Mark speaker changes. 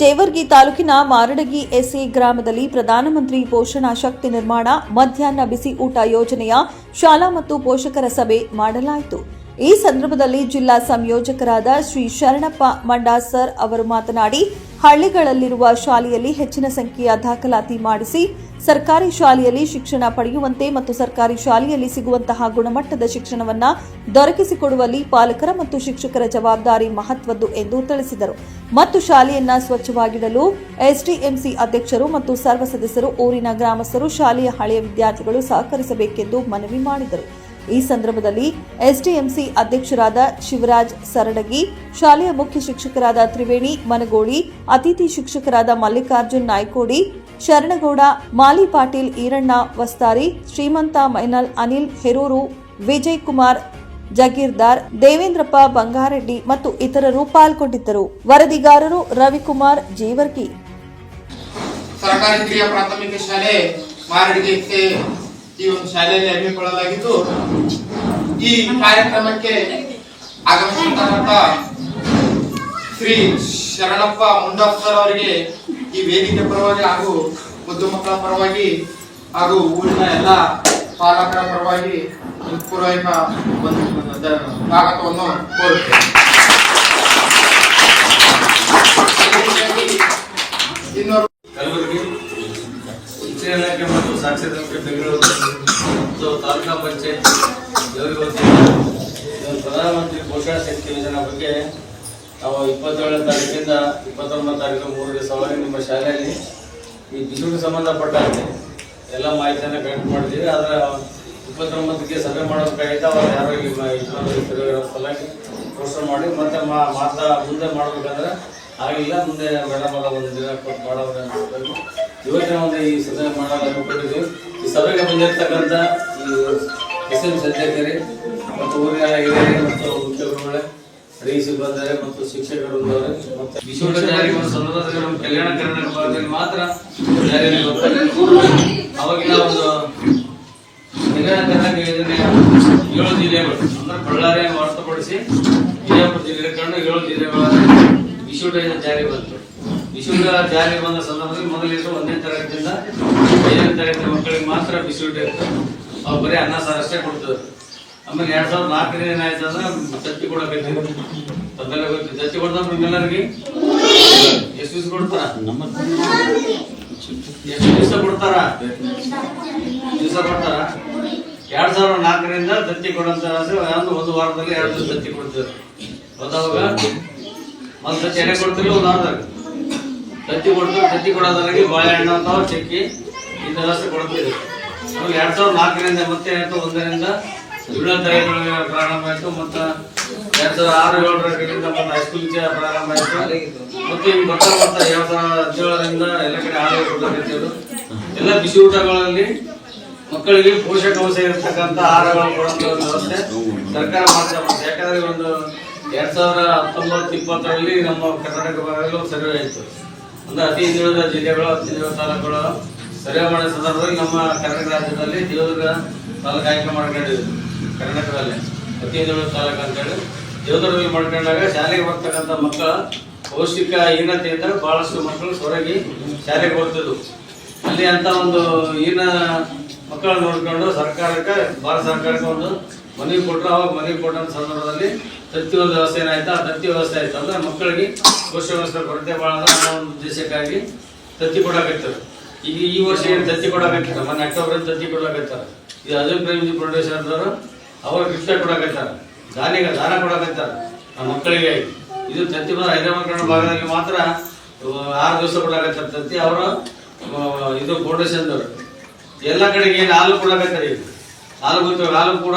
Speaker 1: ಜೇವರ್ಗಿ ತಾಲೂಕಿನ ಮಾರಡಗಿ ಎಸ್ಎ ಗ್ರಾಮದಲ್ಲಿ ಪ್ರಧಾನಮಂತ್ರಿ ಪೋಷಣ ಶಕ್ತಿ ನಿರ್ಮಾಣ ಮಧ್ಯಾಹ್ನ ಬಿಸಿ ಊಟ ಯೋಜನೆಯ ಶಾಲಾ ಮತ್ತು ಪೋಷಕರ ಸಭೆ ಮಾಡಲಾಯಿತು. ಈ ಸಂದರ್ಭದಲ್ಲಿ ಜಿಲ್ಲಾ ಸಂಯೋಜಕರಾದ ಶ್ರೀ ಶರಣಪ್ಪ ಮಂಡಾಸರ್ ಅವರು ಮಾತನಾಡಿ, ಹಳ್ಳಿಗಳಲ್ಲಿರುವ ಶಾಲೆಯಲ್ಲಿ ಹೆಚ್ಚಿನ ಸಂಖ್ಯೆಯ ದಾಖಲಾತಿ ಮಾಡಿಸಿ ಸರ್ಕಾರಿ ಶಾಲೆಯಲ್ಲಿ ಶಿಕ್ಷಣ ಪಡೆಯುವಂತೆ ಮತ್ತು ಸರ್ಕಾರಿ ಶಾಲೆಯಲ್ಲಿ ಸಿಗುವಂತಹ ಗುಣಮಟ್ಟದ ಶಿಕ್ಷಣವನ್ನು ದೊರಕಿಸಿಕೊಡುವಲ್ಲಿ ಪಾಲಕರ ಮತ್ತು ಶಿಕ್ಷಕರ ಜವಾಬ್ದಾರಿ ಮಹತ್ವದ್ದು ಎಂದು ತಿಳಿಸಿದರು. ಮತ್ತು ಶಾಲೆಯನ್ನ ಸ್ವಚ್ಛವಾಗಿಡಲು ಎಸ್ಡಿಎಂಸಿ ಅಧ್ಯಕ್ಷರು ಮತ್ತು ಸರ್ವ ಸದಸ್ಯರು, ಊರಿನ ಗ್ರಾಮಸ್ಥರು, ಶಾಲೆಯ ಹಳೆಯ ವಿದ್ಯಾರ್ಥಿಗಳು ಸಹಕರಿಸಬೇಕೆಂದು ಮನವಿ ಮಾಡಿದರು. ಈ ಸಂದರ್ಭದಲ್ಲಿ ಎಸ್ಡಿಎಂಸಿ ಅಧ್ಯಕ್ಷರಾದ ಶಿವರಾಜ್ ಸರಡಗಿ, ಶಾಲೆಯ ಮುಖ್ಯ ಶಿಕ್ಷಕರಾದ ತ್ರಿವೇಣಿ ಮನಗೋಳಿ, ಅತಿಥಿ ಶಿಕ್ಷಕರಾದ ಮಲ್ಲಿಕಾರ್ಜುನ್ ನಾಯ್ಕೋಡಿ, ಶರಣಗೌಡ, ಮಾಲಿ ಪಾಟೀಲ್, ಈರಣ್ಣ ವಸ್ತಾರಿ, ಶ್ರೀಮಂತ ಮೈನಲ್, ಅನಿಲ್ ಹೆರೂರು, ವಿಜಯ್ ಕುಮಾರ್ ಜಗೀರ್ದಾರ್, ದೇವೇಂದ್ರಪ್ಪ ಬಂಗಾರೆಡ್ಡಿ ಮತ್ತು ಇತರರು ಪಾಲ್ಗೊಂಡಿದ್ದರು. ವರದಿಗಾರರು ರವಿಕುಮಾರ್ ಜೇವರ್ಗಿ.
Speaker 2: ಸರ್ಕಾರಿ ಕಿರಿಯ ಪ್ರಾಥಮಿಕ ಶಾಲೆ ಮಾರಡಿಗೆ ಈ ಒಂದು ಶಾಲೆಯಲ್ಲಿ ಹಮ್ಮಿಕೊಳ್ಳಲಾಗಿದ್ದು, ಈ ಕಾರ್ಯಕ್ರಮಕ್ಕೆ ಆಗಮಿಸಿದಂತ ಶ್ರೀ ಶರಣಪ್ಪ ಮುಂಡಾಸರ್ ಅವರಿಗೆ ಈ ವೇದಿಕೆ ಪರವಾಗಿ ಹಾಗೂ ಮುದ್ದು ಮಕ್ಕಳ ಪರವಾಗಿ ಹಾಗೂ ಊರಿನ ಎಲ್ಲ ಪಾಲಕರ ಪರವಾಗಿ ಪೂರ್ವಕ ಸ್ವಾಗತವನ್ನು ಕೋರುತ್ತೇನೆ. ಇನ್ನೊಂದು
Speaker 3: ಶಿಕ್ಷಣ ಇಲಾಖೆ ಮತ್ತು ಸಾಕ್ಷರತೆ ಬೆಂಗಳೂರು ಮತ್ತು ತಾಲೂಕಾ ಪಂಚಾಯತ್ ಪ್ರಧಾನಮಂತ್ರಿ ಪೋಷಣ ಶಕ್ತಿ ಯೋಜನೆ ಬಗ್ಗೆ ನಾವು 27ನೇ ತಾರೀಕಿಂದ 29ನೇ ತಾರೀಕು 3 ದಿವಸವಾಗಿ ನಿಮ್ಮ ಶಾಲೆಯಲ್ಲಿ ಈ ಬಿಸಿಲಿಗೆ ಸಂಬಂಧಪಟ್ಟಂತೆ ಎಲ್ಲ ಮಾಹಿತಿಯನ್ನು ಕಲೆಕ್ಟ್ ಮಾಡಿದ್ದೀವಿ. ಆದರೆ 29ಕ್ಕೆ ಸಭೆ ಮಾಡೋದಕ್ಕಾಗಿತ್ತು. ಅವರು ಯಾರೋ ಸಲುವಾಗಿ ಪೋಸ್ಟರ್ ಮಾಡಿ ಮತ್ತೆ ಮುಂದೆ ಮಾಡಬೇಕಂದ್ರೆ ಆಗಿಲ್ಲ. ಮುಂದೆ ಮೇಡಮ್ ಎಲ್ಲ ಒಂದು ದಿನ ಕೊಟ್ಟು ಮಾಡೋದು ಯೋಜನೆ ಒಂದು ಈ ಸಭೆ ಮಾಡಲು ಹಮ್ಮಿಕೊಂಡಿದ್ದೀವಿ. ಈ ಸಭೆಗೆ ಬಂದಿರತಕ್ಕಂಥ ಈ ಎಸ್ಎಂ ಅಧ್ಯಕ್ಷರೇ ಮತ್ತು ಊರಿನ ಹಿರಿಯರೇ ಮತ್ತು ಮುಖ್ಯ ಗುರುಗಳೇ, ಅಡಿಗೆ ಸಿಬ್ಬಂದಿಯರೇ ಮತ್ತು ಶಿಕ್ಷಕರು ಮತ್ತು ವಿಶ್ವ ಜಾರಿಗೆ ಒಂದು ಸಂದರ್ಭದಲ್ಲಿ ನಮ್ಮ ಕಲ್ಯಾಣ ಕರ್ನಾಟಕ ಭಾಗದಲ್ಲಿ ಮಾತ್ರ ಜಾರಿಯಲ್ಲಿ ಬರ್ತದೆ. ಅವಾಗಿನ ಒಂದು ಕಲ್ಯಾಣ ಕರ್ನಾಟಕ ಯೋಜನೆಯ 7 ಜಿಲ್ಲೆಗಳು ಅಂದ್ರೆ ಬಳ್ಳಾರಿಯನ್ನು ಹೊರತುಪಡಿಸಿ ವಿಜಯಪುರ ಜಿಲ್ಲೆ ಕಂಡು 7 ಜಿಲ್ಲೆಗಳಲ್ಲಿ ವಿಶ್ವ ಜಾರಿ ಬಂತು. ವಿಶ್ವ ಜಾರಿ ಬಂದ ಸಂದರ್ಭದಲ್ಲಿ ಮೊದಲಿದ್ದು 1ನೇ ತರಗತಿಯಿಂದ 5ನೇ ತರಗತಿ ಮಕ್ಕಳಿಗೆ ಮಾತ್ರ ಬಿಸಿಯೂಟ ಇತ್ತು. ಅವ್ರು ಬರೀ ಅನ್ನ ಸಾರು ಅಷ್ಟೇ ಕೊಡ್ತಿದ್ರು. ಆಮೇಲೆ 2004ನೇ ಏನಾಯ್ತು ಅಂದ್ರೆ ತತ್ತಿ ಕೊಡಕೈತಿ. ತದ್ದೆಲ್ಲ ಗೊತ್ತಿ ತತ್ತಿ ಕೊಡ್ತಾರೆ ನಿಮ್ಮೆಲ್ಲರಿಗೆ. ಎಷ್ಟು ದಿವಸ ಕೊಡ್ತಾರ? ಎಷ್ಟು ದಿವಸ ಕೊಡ್ತಾರ? ದಿವಸ ಕೊಡ್ತಾರ. 2004ರಿಂದ ತತ್ತಿ ಕೊಡಂತ ಒಂದು ವಾರದಲ್ಲಿ 2 ದಿವಸ ತತ್ತಿ ಕೊಡ್ತಿದ್ರು. ಅವಾಗ ಒಂದು ತತ್ತಿ ಎಣ್ಣೆ ಕೊಡ್ತಿರ್ಲಿ, ಒಂದು ವಾರದಾಗ ತತ್ತಿ ಕೊಡ್ತಾರೆ. ತತ್ತಿ ಕೊಡೋದ್ರಾಗೆ ಬಾಳೆಹಣ್ಣು ಅಂತ ಚಕ್ಕಿ ಇಂಥ ವ್ಯವಸ್ಥೆ ಕೊಡ್ತಿದ್ರು. ಆಮೇಲೆ 2004ರಿಂದ ಮತ್ತೆ 1ರಿಂದ 7ನೇ ತರಗತಿ ಪ್ರಾರಂಭ ಆಯಿತು. ಮತ್ತು 2006-7ರಿಂದ ಮತ್ತೆ ಹೈಸ್ಕೂಲ್ ಪ್ರಾರಂಭ ಆಯಿತು. ಮತ್ತೆ ಈಗ ಬರ್ತಾ 2017ರಿಂದ ಎಲ್ಲ ಕಡೆ ಆರೋಗ್ಯ ಕೊಡಬೇಕಿತ್ತು. ಎಲ್ಲ ಬಿಸಿ ಊಟಗಳಲ್ಲಿ ಮಕ್ಕಳಿಗೆ ಪೋಷಕಾಂಶ ಇರತಕ್ಕಂಥ ಆಹಾರಗಳನ್ನು ಕೊಡುವಂಥ ವ್ಯವಸ್ಥೆ ಸರ್ಕಾರ ಮಾಡ್ತಾ ಬಂತು. ಯಾಕಂದ್ರೆ ಒಂದು 2019-2020ರಲ್ಲಿ ನಮ್ಮ ಕರ್ನಾಟಕ ಭಾಗದಲ್ಲಿ ಒಂದು ಸರ್ವೆ ಆಯಿತು. ಅಂದ್ರೆ ಅತಿ ಹಿಂದುಳಿದ ಜಿಲ್ಲೆಗಳು, ಅತಿ ಹಿಂದುಳಿದ ತಾಲೂಕುಗಳು ಸರ್ವೆ ಮಾಡಿದ ಸಂದರ್ಭದಲ್ಲಿ ನಮ್ಮ ಕರ್ನಾಟಕ ರಾಜ್ಯದಲ್ಲಿ ದೇವದುರ್ಗ ತಾಲೂಕು ಆಯ್ಕೆ ಮಾಡ್ಕೊಂಡಿದ್ರು. ಕರ್ನಾಟಕದಲ್ಲಿ ಅತಿ ಹಿಂದುಳಿದ ತಾಲೂಕು ಅಂತೇಳಿ ದೇವದುರ್ಗದಲ್ಲಿ ಮಾಡ್ಕೊಂಡಾಗ ಶಾಲೆಗೆ ಬರ್ತಕ್ಕಂಥ ಮಕ್ಕಳ ಪೌಷ್ಟಿಕ ಹೀನತೆಯಿಂದ ಬಹಳಷ್ಟು ಮಕ್ಕಳು ಹೊರಗೆ ಶಾಲೆಗೆ ಬರ್ತಿದ್ವು. ಅಲ್ಲಿ ಅಂತ ಒಂದು ಹೀನ ಮಕ್ಕಳನ್ನು ನೋಡ್ಕೊಂಡು ಸರ್ಕಾರಕ್ಕೆ, ಭಾರತ ಸರ್ಕಾರಕ್ಕೆ ಒಂದು ಮನವಿ ಕೊಟ್ಟರು. ಅವಾಗ ಮನವಿ ಕೊಟ್ಟಂತ ಸಂದರ್ಭದಲ್ಲಿ ತತ್ತಿ ಒಂದು ವ್ಯವಸ್ಥೆ ಏನಾಯ್ತು, ಆ ತತ್ತಿ ವ್ಯವಸ್ಥೆ ಆಯ್ತು. ಅಂದ್ರೆ ಮಕ್ಕಳಿಗೆ ಪೋಷಕಾಂಶ ಕೊರತೆ ಭಾಳ ಅನ್ನೋ ಒಂದು ಉದ್ದೇಶಕ್ಕಾಗಿ ತತ್ತಿ ಕೊಡಾಕತ್ತಾರೆ. ಈಗ ಈ ವರ್ಷ ಏನು ತತ್ತಿ ಕೊಡಾಕತ್ತಾರ, ಮೊನ್ನೆ ಅಕ್ಟೋಬರ್ ತತ್ತಿ ಕೊಡಾಕತ್ತಾರ. ಇದು ಅಜಯ್ ಪ್ರೇಮ್ಜಿ ಪ್ರೊಡ್ಯೂಸರ್ದವರು ಅವ್ರು ಗಿಫ್ಟ್ ಕೊಡಾಕತ್ತಾರ, ದಾನ ಕೊಡಾಕತ್ತಾರ ಆ ಮಕ್ಕಳಿಗೆ. ಇದು ತತ್ತಿ ಬಂದು ಹೈದರಾಬಾದ್ ಕನ್ನಡ ಭಾಗದಲ್ಲಿ ಮಾತ್ರ 6 ದಿವಸ ಕೊಡಾಕತ್ತಾರ ತತ್ತಿ. ಅವರು ಇದು ಫೌಂಡೇಶನ್ದವರು ಎಲ್ಲ ಕಡೆಗೆ ಏನು ಹಾಲು ಕೊಡಾಕತ್ತಾರೆ. ಈಗ ಹಾಲು ಗೊತ್ತು, ಹಾಲು ಕೂಡ